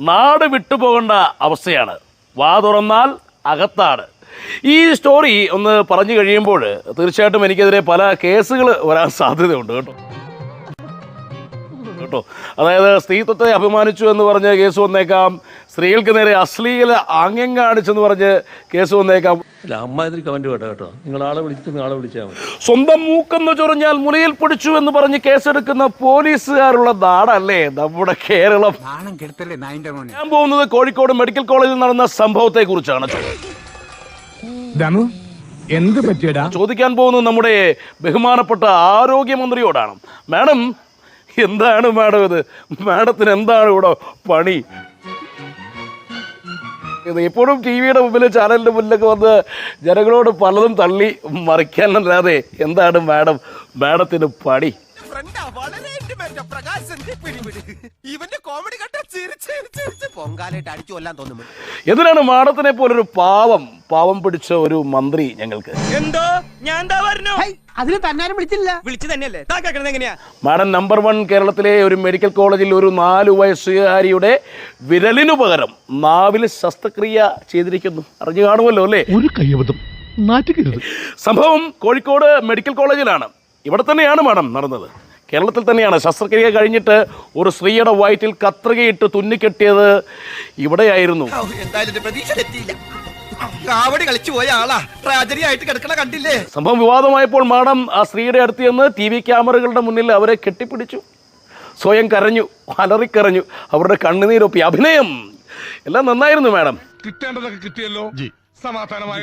നാട് വിട്ടുപോകേണ്ട അവസ്ഥയാണ്. വാ തുറന്നാൽ അകത്താണ്. ഈ സ്റ്റോറി ഒന്ന് പറഞ്ഞു കഴിയുമ്പോൾ തീർച്ചയായിട്ടും എനിക്കെതിരെ പല കേസുകൾ വരാൻ സാധ്യതയുണ്ട് കേട്ടോ. അതായത് സ്ത്രീത്വത്തെ അഭിമാനിച്ചു എന്ന് പറഞ്ഞ് കേസ് വന്നേക്കാം, സ്ത്രീകൾക്ക് നേരെ അശ്ലീല ആംഗ്യം കാണിച്ചെന്ന് പറഞ്ഞ് കേസ് വന്നേക്കാം. അമ്മാതിരി കമന്റ് കേട്ടോ. നിങ്ങൾ ആളെ വിളിച്ചാൽ മതി. സ്വന്തം മൂക്കെന്ന് ചൊറിഞ്ഞാൽ മുലയിൽ പിടിച്ചു എന്ന് പറഞ്ഞ് കേസെടുക്കുന്ന പോലീസുകാരുള്ള നാടല്ലേ നമ്മുടെ കേരളം. ഞാൻ പോകുന്നത് കോഴിക്കോട് മെഡിക്കൽ കോളേജിൽ നടന്ന സംഭവത്തെ കുറിച്ചാണ്. എന്ത് പറ്റിയടാ ചോദിക്കാൻ പോകുന്നത് നമ്മുടെ ബഹുമാനപ്പെട്ട ആരോഗ്യമന്ത്രിയോടാണ്. മാഡം, എന്താണ് മാഡം ഇത്? മാഡത്തിന് എന്താണ് ഇവിടെ പണി? എപ്പോഴും ടി വിയുടെ മുമ്പിൽ ചാനലിൻ്റെ മുന്നിലൊക്കെ വന്ന് ജനങ്ങളോട് പലതും തള്ളി മറിക്കാനല്ലാതെ എന്താണ് മാഡത്തിന് പണി? എന്തിനാണ് മാഡത്തിനെ പോലൊരു പാവം പിടിച്ച ഒരു മന്ത്രി ഞങ്ങൾക്ക്? മാഡം നമ്പർ 1 കേരളത്തിലെ ഒരു മെഡിക്കൽ കോളേജിൽ ഒരു 4 വയസ്സുകാരിയുടെ വിരലിനു പകരം നാവിൽ ശസ്ത്രക്രിയ ചെയ്തിരിക്കുന്നു. അറിഞ്ഞു കാണുമല്ലോ അല്ലേ? ഒരു കയ്യബദ്ധം നാറ്റുകരുത്. സംഭവം കോഴിക്കോട് മെഡിക്കൽ കോളേജിലാണ്. ഇവിടെ തന്നെയാണ് മാഡം നടന്നത്. കേരളത്തിൽ തന്നെയാണ്. ശസ്ത്രക്രിയ കഴിഞ്ഞിട്ട് ഒരു സ്ത്രീയുടെ വയറ്റിൽ കത്രികയിട്ട് തുന്നിക്കെട്ടിയത് ഇവിടെയായിരുന്നു. സംഭവം വിവാദമായപ്പോൾ മാഡം ആ സ്ത്രീയുടെ അടുത്ത് ചെന്ന് TV ക്യാമറകളുടെ മുന്നിൽ അവരെ കെട്ടിപ്പിടിച്ചു, സ്വയം കരഞ്ഞു, അലറിക്കരഞ്ഞു, അവരുടെ കണ്ണുനീരൊപ്പി. അഭിനയം എല്ലാം നന്നായിരുന്നു മാഡം. കിട്ടേണ്ടതൊക്കെ കിട്ടിയല്ലോ, സമാധാനമായ